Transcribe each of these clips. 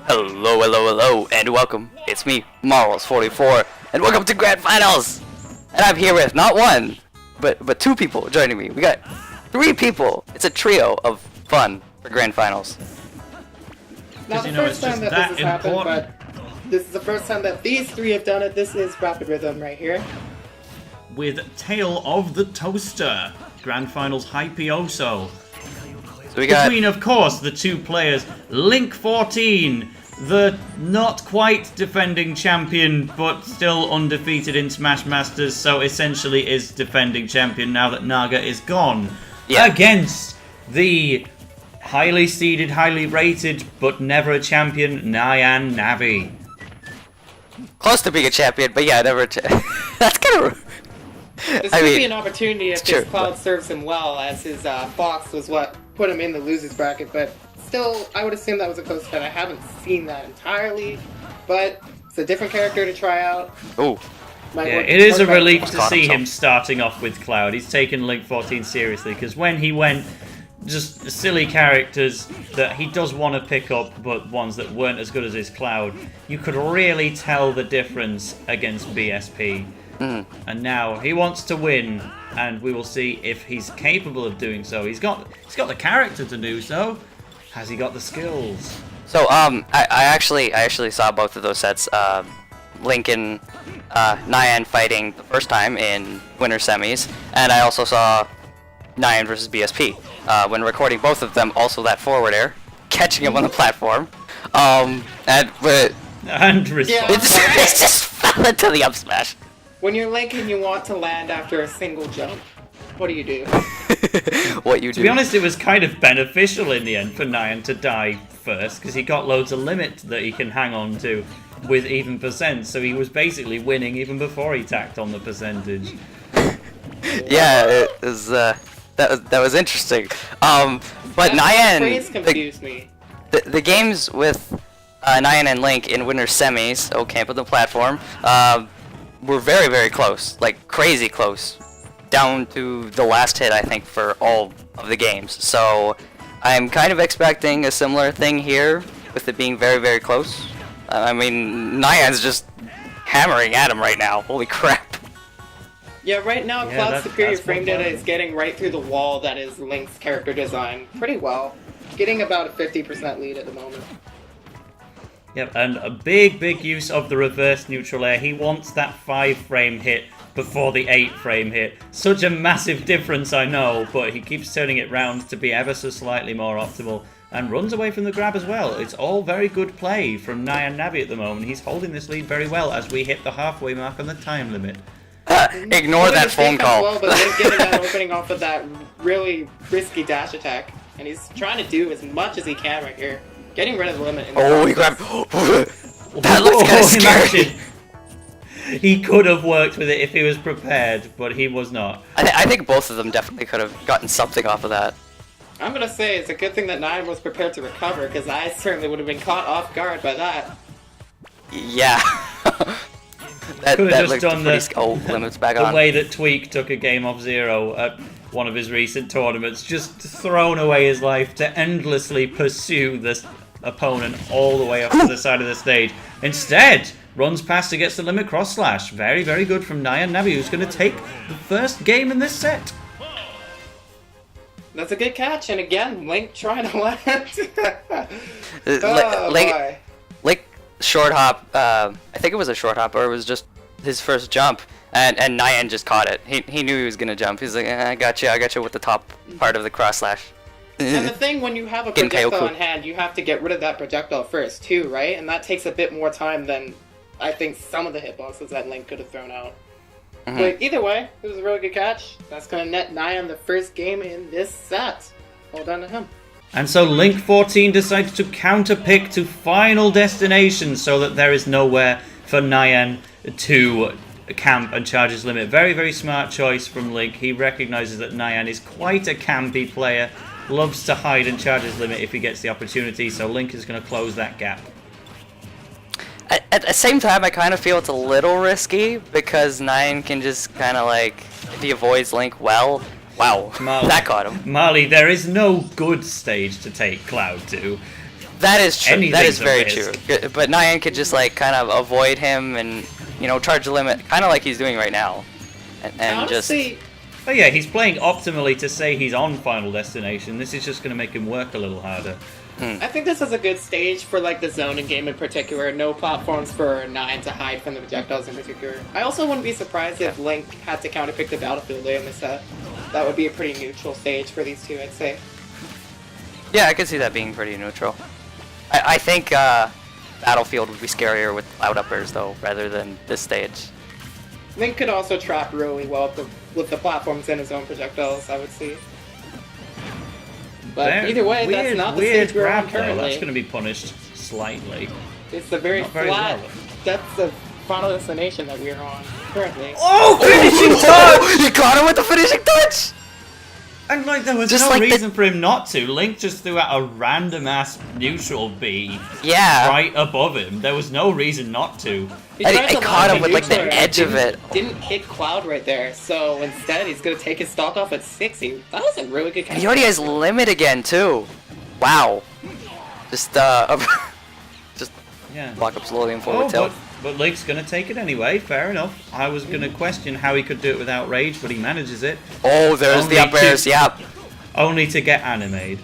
Hello, hello, hello, and welcome. It's me, Marvels44, and welcome to Grand Finals! And I'm here with not one, but two people joining me. We got three people. It's a trio of fun for Grand Finals. Not the first time that this has happened, but this is the first time that these three have done it. This is RapidRhythm right here. With TaleOfTheToaster, Grand Finals Hypioso. So we got Between, of course, the two players, Link14, the not quite defending champion, but still undefeated in SmashMasters, so essentially is defending champion now that Naga is gone. Yeah. Against the highly seeded, highly rated, but never a champion, Nyannavi. close to being a champion, but yeah, never. That's kind of. This could be an opportunity if his Cloud serves him well, as his Fox was what put him in the losers bracket, but still, I would assume that was a close fight. I haven't seen that entirely, but it's a different character to try out. Ooh. Yeah, it is a relief to see him starting off with Cloud. He's taken Link14 seriously, because when he went just silly characters that he does want to pick up, but ones that weren't as good as his Cloud, you could really tell the difference against BSP. And now he wants to win, and we will see if he's capable of doing so. He's got the character to do so. Has he got the skills? So I actually saw both of those sets. Link and Nyan fighting the first time in winter semis, and I also saw Nyan versus BSP. When recording both of them, also that forward air, catching him on the platform, and respond. it just fell into the up smash. When you're Link and you want to land after a single jump, what do you do? To be honest, it was kind of beneficial in the end for Nyan to die first, because he got loads of limit that he can hang on to with even percent, so he was basically winning even before he tacked on the percentage. Yeah, it was, that was interesting. But Nyan, confused me. The games with Nyan and Link in winter semis, camp on the platform, were very, very close, like crazy close, down to the last hit, I think, for all of the games. So I'm kind of expecting a similar thing here, with it being very, very close. I mean, Nyan's just hammering at him right now. Holy crap. Yeah, right now, Cloud's superior frame data is getting right through the wall that is Link's character design pretty well. Getting about a 50% lead at the moment. Yep, and a big use of the reverse neutral air. He wants that 5-frame hit before the 8-frame hit. Such a massive difference, I know, but he keeps turning it round to be ever so slightly more optimal, and runs away from the grab as well. It's all very good play from Nyannavi at the moment. He's holding this lead very well as we hit the halfway mark on the time limit. Ignore that phone call. Well, but then getting that opening off of that really risky dash attack, and he's trying to do as much as he can right here. Getting rid of the limit. He grabbed. That looks kind of scary. He could have worked with it if he was prepared, but he was not. I think both of them definitely could have gotten something off of that. I'm gonna say it's a good thing that Nyan was prepared to recover, because I certainly would have been caught off guard by that. Yeah. that just done limits back the on. way that Tweak took a game off 0 at one of his recent tournaments, just thrown away his life to endlessly pursue this opponent all the way up to the side of the stage. Instead, runs past and gets the limit cross slash. Very, very good from Nyannavi, who's going to take the first game in this set. That's a good catch, and again, Link trying to land. Link short hop, I think it was a short hop, or it was just his first jump, and Nyan just caught it. He knew he was gonna jump. He's like, I got you with the top part of the cross slash. And the thing, when you have a projectile in hand, you have to get rid of that projectile first, too, right? And that takes a bit more time than I think some of the hitboxes that Link could have thrown out. But either way, it was a really good catch. That's going to net Nyan the first game in this set. Well done to him. And so Link14 decides to counter-pick to Final Destination so that there is nowhere for Nyan to camp and charge his limit. Very, very smart choice from Link. He recognizes that Nyan is quite a campy player, loves to hide and charge his limit if he gets the opportunity, so Link is going to close that gap. At the same time, I kind of feel it's a little risky, because Nyan can just kind of like, if he avoids Link well, wow, Marley, that got him. Marley, there is no good stage to take Cloud to. That is true. That is Anything's a very risk. true. But Nyan could just like kind of avoid him and charge the limit, kind of like he's doing right now, and Honestly, But yeah, he's playing optimally to say he's on Final Destination. This is just going to make him work a little harder. I think this is a good stage for like the zoning game in particular. No platforms for Nyan to hide from the projectiles in particular. I also wouldn't be surprised if Link had to counterpick the battlefield later in the set. That would be a pretty neutral stage for these two, I'd say. Yeah, I could see that being pretty neutral. I think Battlefield would be scarier with cloud uppers though, rather than this stage. Link could also trap really well with the platforms in his own projectiles, I would see. But either way, that's not the stage we're on currently. That's going to be punished slightly. It's the very flat depths of Final Destination that we're on currently. Oh, finishing touch! He caught him with the finishing touch! And like, there was Just no like reason for him not to. Link just threw out a random ass neutral B right above him. There was no reason not to. I caught him with like the edge of it. Didn't hit Cloud right there, so instead he's gonna take his stock off at 60. That was a really good catch. He already has limit again too. Wow. Just walk up slowly and forward tilt. But Link's gonna take it anyway. Fair enough. I was gonna question how he could do it without rage, but he manages it. Oh, there's the up airs. Yep. Only to get animated.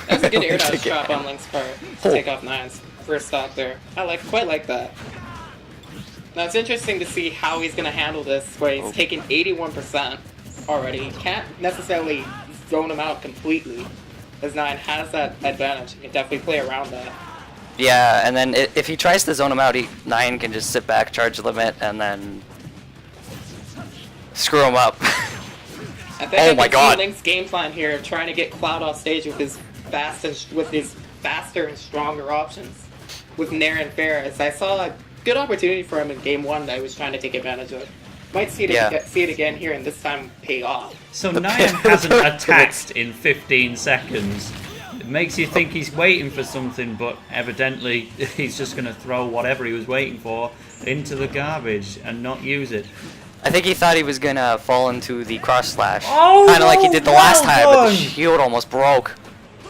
That's a good air dodge trap on Link's part to take off Nyan's first stock there. I quite like that. Now it's interesting to see how he's gonna handle this, where he's taken 81% already. Can't necessarily zone him out completely, as Nyan has that advantage. He can definitely play around that. Yeah, and then if he tries to zone him out, Nyan can just sit back, charge limit, and then screw him up. I think I can see Link's game plan here of trying to get Cloud off stage with his faster and stronger options with Nair and Ferris. I saw a good opportunity for him in game 1 that I was trying to take advantage of. Might see it again here and this time pay off. So Nyan hasn't attacked in 15 seconds. It makes you think he's waiting for something, but evidently he's just going to throw whatever he was waiting for into the garbage and not use it. I think he thought he was going to fall into the cross slash. Kind of like he did the last time, but the shield almost broke.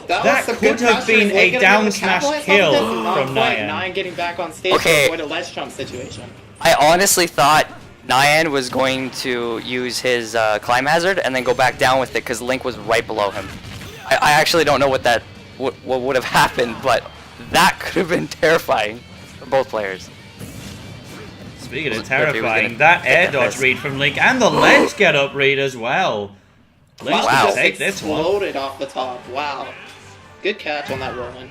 That could have been a down smash kill from Nyan. Nyan getting back on stage to avoid a ledge jump situation. I honestly thought Nyan was going to use his climb hazard and then go back down with it because Link was right below him. I actually don't know what would have happened, but that could have been terrifying for both players. Speaking of terrifying, that air dodge read from Link and the ledge get up read as well. Link just take this one. Exploded off the top. Wow. Good catch on that rolling.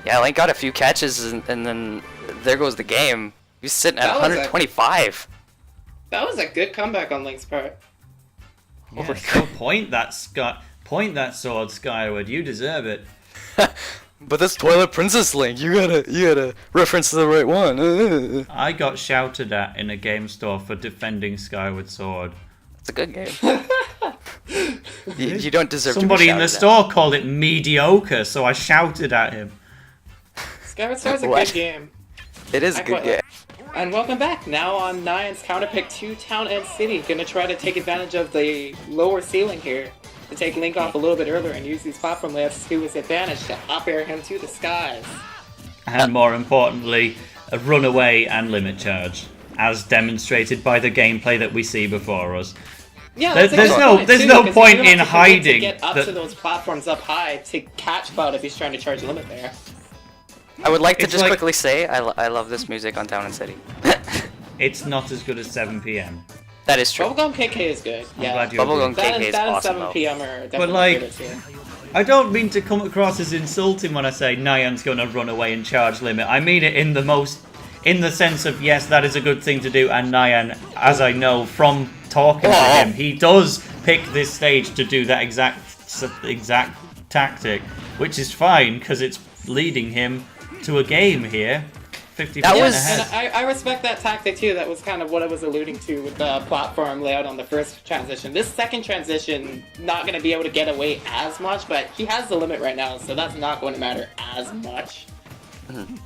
Yeah, Link got a few catches and then there goes the game. He's sitting at 125. That was a good comeback on Link's part. Yeah, so point that sword skyward. You deserve it. But that's Twilight Princess Link. You gotta reference the right one. I got shouted at in a game store for defending Skyward Sword. It's a good game. you don't deserve Somebody to be in the store called it mediocre, so I shouted at him. Skyward Sword's a good game. It is a good game. And welcome back. Now on Nyan's counterpick to Town and City. Gonna try to take advantage of the lower ceiling here to take Link off a little bit earlier and use these platform layups to his advantage to up air him to the skies. And more importantly, a runaway and limit charge, as demonstrated by the gameplay that we see before us. Yeah, there's no point in hiding. To get up to those platforms up high to catch Cloud if he's trying to charge limit there. I would like to just quickly say I love this music on Town and City. It's not as good as 7 PM. That is true. Bubblegum KK is good. Yeah, Bubblegum KK is awesome. That and 7 PM are definitely But like, here. I don't mean to come across as insulting when I say Nyan's going to run away and charge limit. I mean it in the sense of, yes, that is a good thing to do, and Nyan, as I know from talking to him, he does pick this stage to do that exact tactic, which is fine because it's leading him to a game here. 50% ahead. And I respect that tactic too. That was kind of what I was alluding to with the platform layout on the first transition. This second transition, not going to be able to get away as much, but he has the limit right now, so that's not going to matter as much. Mm-hmm.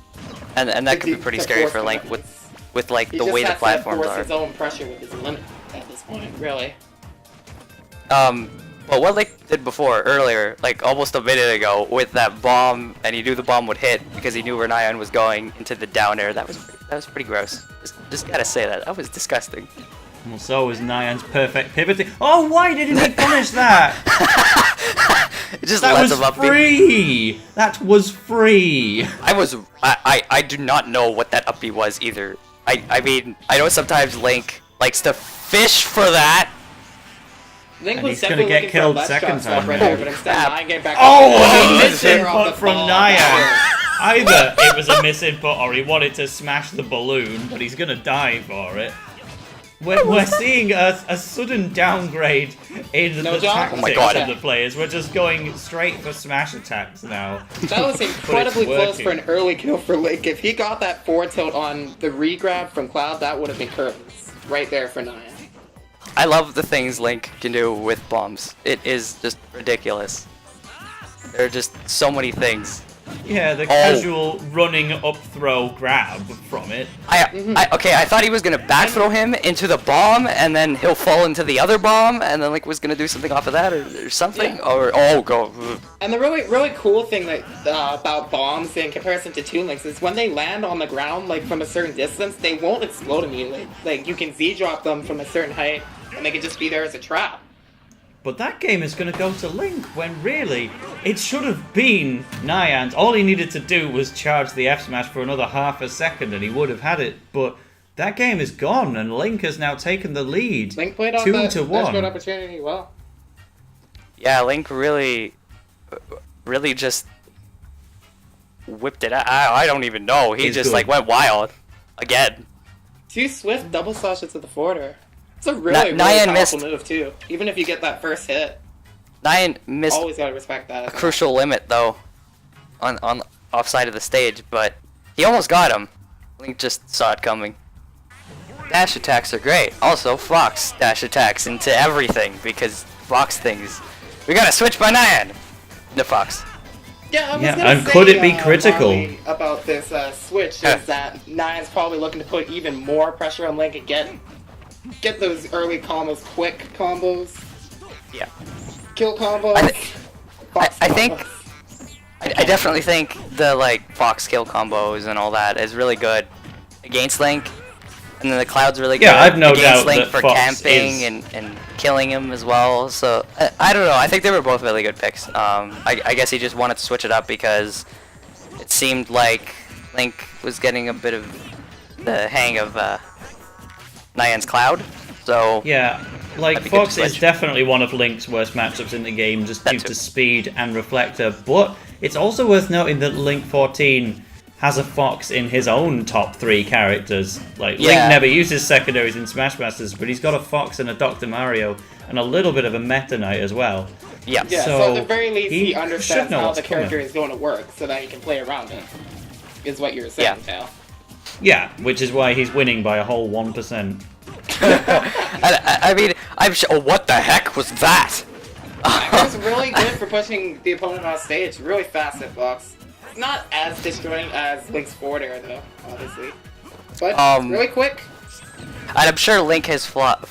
And that could be pretty scary for Link with like the way the platforms are. He just has to force his own pressure with his limit at this point, really. Well, what Link did before, earlier, like almost a minute ago, with that bomb, and he knew the bomb would hit because he knew where Nyan was going into the down air. That was pretty gross. Just gotta say that. That was disgusting. Well, so was Nyan's perfect pivoting. Oh, why didn't he punish that? It just That lets was him up. free. That was free. I do not know what that up B was either. I mean, I know sometimes Link likes to fish for that. Link And was he's gonna definitely get looking killed for a second left shot time right now. there, but instead Nyan came back. Oh, up. a misinput from ball. Nyan. Either it was a misinput or he wanted to smash the balloon, but he's gonna die for it. We're seeing a sudden downgrade in No the job? tactics Oh my God. of the players. We're just going straight for smash attacks now. That was incredibly close working. for an early kill for Link. If he got that forward tilt on the re-grab from Cloud, that would have been curtains. Right there for Nyan. I love the things Link can do with bombs. It is just ridiculous. There are just so many things. Yeah, the casual running up throw grab from it. Okay, I thought he was gonna back throw him into the bomb, and then he'll fall into the other bomb, and then Link was gonna do something off of that, or something, Yeah. or oh, go. And the really cool thing that about bombs in comparison to Toon Links is when they land on the ground, like from a certain distance, they won't explode immediately. Like you can Z-drop them from a certain height, and they can just be there as a trap. But that game is going to go to Link when really it should have been Nyan's. All he needed to do was charge the F smash for another half a second and he would have had it. But that game is gone and Link has now taken the lead. Link played on 2-1. opportunity well. Yeah, Link really just whipped it out. I don't even know. He He's just good. like went wild again. 2 swift double slashes to the forwarder. It's a really Nyan powerful missed. move too. Even if you get that first hit, Nyan missed always gotta respect that. a crucial limit though, on offside of the stage, but he almost got him. Link just saw it coming. Dash attacks are great. Also, Fox dash attacks into everything because Fox things. We gotta switch by Nyan. The Fox. Yeah, I was Yeah, gonna and say, could it be critical? Marley, about this switch Yeah. is that Nyan's probably looking to put even more pressure on Link and get those early combos, quick combos, Yeah. kill combos. I think I definitely think the like Fox kill combos and all that is really good against Link, and then the Cloud's really good Yeah, I've no against doubt Link that for Fox camping is- and killing him as well. So I don't know. I think they were both really good picks. I guess he just wanted to switch it up because it seemed like Link was getting a bit of the hang of Nyan's Cloud. So Yeah, like That'd be good Fox to is switch. definitely one of Link's worst matchups in the game just That due too. to speed and Reflector, but it's also worth noting that Link14 has a Fox in his own top 3 characters. Like, Link Yeah. never uses secondaries in SmashMasters, but he's got a Fox and a Dr. Mario and a little bit of a Meta Knight as well. yeah. Yeah, so, So, at the very least, he he should understands know how what's the character coming. is going to work, so that he can play around it. Is what you were saying, Tail. Yeah, which is why he's winning by a whole 1%. I mean, I'm sure. Oh, what the heck was that? It's really good for pushing the opponent off stage. Really fast hitbox. It's not as disjointing as Link's forward air, though, obviously. But really quick. And I'm sure Link has fought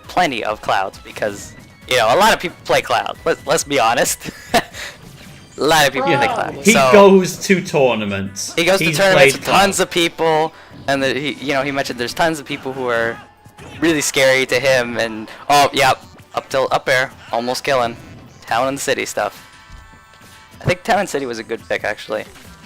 plenty of Clouds because, you know, a lot of people play Cloud. Let's be honest. A lot of people play Cloud. He So, goes to tournaments. he goes to He's tournaments played with tons of people, and he mentioned there's tons of people who are really scary to him. And oh, yep, up air, almost killing. Town and City stuff. I think Town and City was a good pick actually.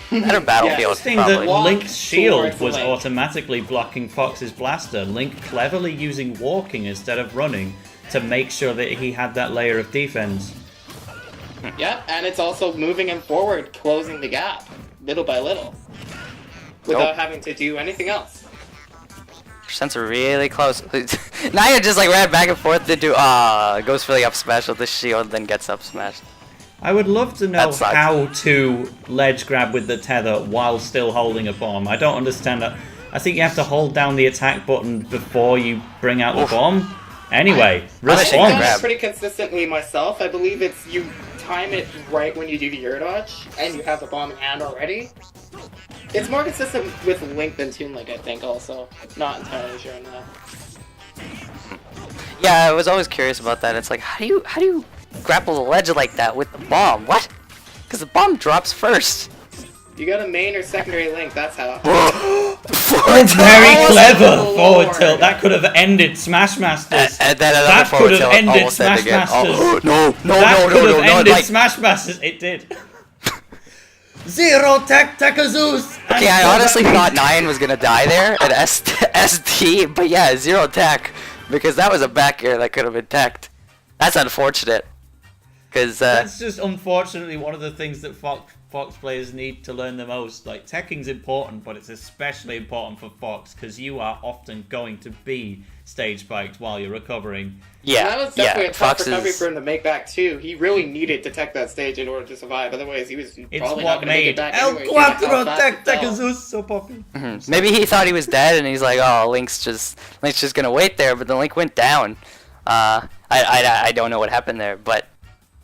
Better Battlefield, Interesting probably. that Link's Walk shield towards was Link. automatically blocking Fox's blaster. Link cleverly using walking instead of running to make sure that he had that layer of defense. Yeah, and it's also moving him forward, closing the gap, little by little. Without having to do anything else. Percents are really close. Naya just like ran back and forth to do goes for the up smash with the shield, then gets up smashed. I would love to know That sucks. how to ledge grab with the tether while still holding a bomb. I don't understand that. I think you have to hold down the attack button before you bring out the bomb. Anyway, I've done response. it grab. pretty consistently myself. I believe it's you time it right when you do the air dodge, and you have the bomb in hand already. It's more consistent with Link than Toon Link, I think, also. Not entirely sure on that. Yeah, I was always curious about that. It's like how do you grapple the ledge like that with the bomb? What? Because the bomb drops first. You got a main or secondary link, that's how. Very clever Lord. forward tilt. That could have ended SmashMasters. And then another That forward could have tilt ended almost ended again. SmashMasters. Oh, no, That could have ended like, SmashMasters. It did. Zero tech Tekazus. okay, I honestly thought Nyan was gonna die there at SD, but yeah, zero tech, because that was a back air that could have been teched. That's unfortunate. Because that's just unfortunately one of the things that Fox players need to learn the most. Like, teching's important, but it's especially important for Fox because you are often going to be stage spiked while you're recovering. yeah, That was definitely a tough Fox recovery is, for him to make back too. He really needed to tech that stage in order to survive. Otherwise, he was It's probably not what going to make made it back El anyway, given how Cuatro fast Tech it fell. Tekazus so poppy. maybe he thought he was dead and he's like, oh, Link's just gonna wait there, but the Link went down. I don't know what happened there, but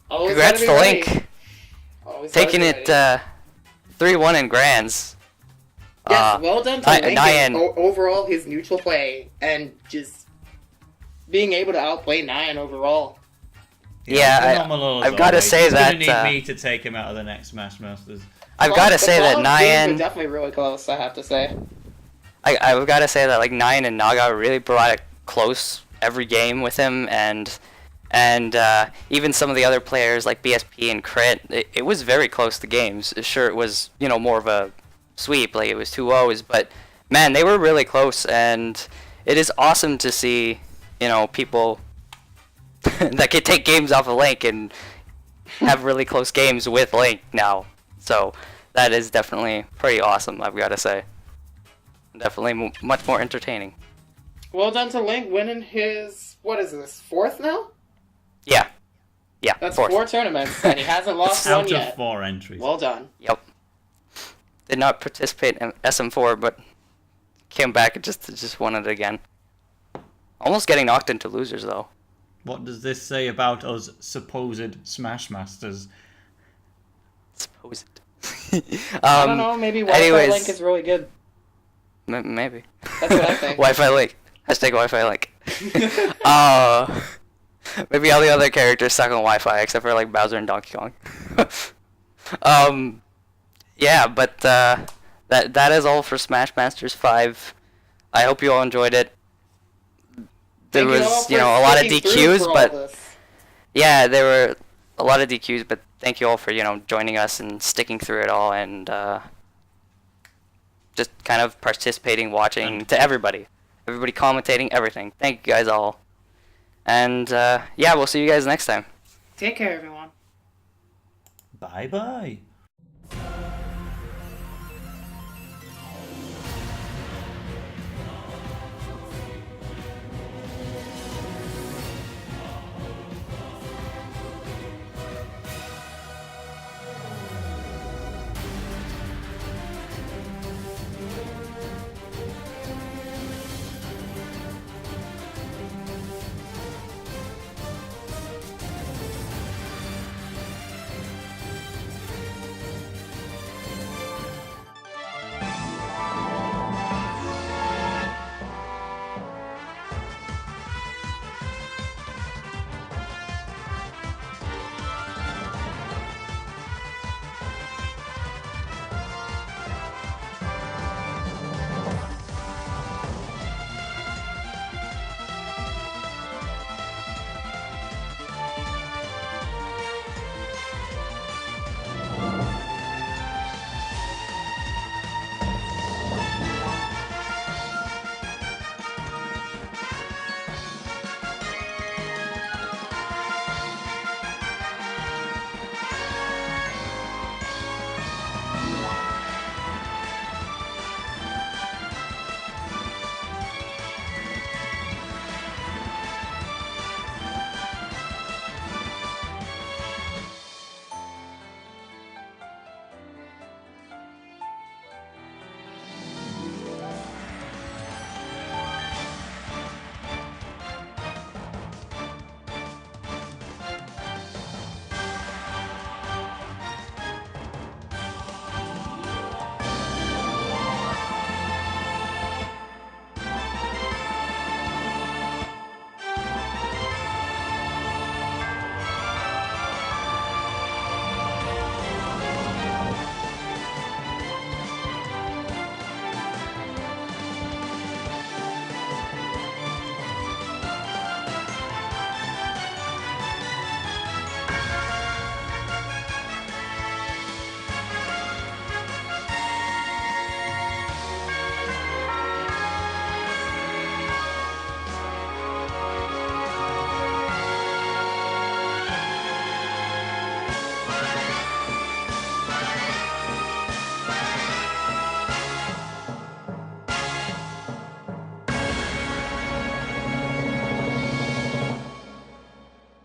Always congrats gotta to be ready. Link, Always gotta taking be it ready. 3-1 in grands. Yes, well done to Link. Nyan. Overall, his neutral play and just being able to outplay Nyan overall. Yeah, Phenomenal as I've got to always. say He's that gonna need me to take him out of the next SmashMasters. I've got to say that The games are Nyan. definitely really close. I have to say. I've got to say that like Nyan and Naga really brought it close every game with him, and even some of the other players like BSP and Crit, it was very close to games. Sure, it was more of a sweep, like it was 2-0s, but man, they were really close, and it is awesome to see people that can take games off of Link and have really close games with Link now. So that is definitely pretty awesome, I've got to say. Definitely much more entertaining. Well done to Link winning his, what is this, 4th now? Yeah, That's fourth. 4 tournaments, and he hasn't lost Out one of yet. 4 entries. Well done. Yep. Did not participate in SM4, but came back and just won it again. Almost getting knocked into losers though. What does this say about us supposed SmashMasters? Supposed. I don't know, maybe Wi-Fi anyways, Link is really good. Maybe. That's what I think. Wi-Fi Link. Hashtag Wi-Fi Link. Maybe all the other characters suck on Wi-Fi except for like Bowser and Donkey Kong. Yeah, but that is all for SmashMasters 5. I hope you all enjoyed it. There Thank you all was, for a lot of sticking through DQs, for all but this. yeah, there were a lot of DQs, but thank you all for, joining us and sticking through it all and just kind of participating, watching, to everybody commentating, everything. Thank you guys all. And yeah, we'll see you guys next time. Take care, everyone. Bye-bye.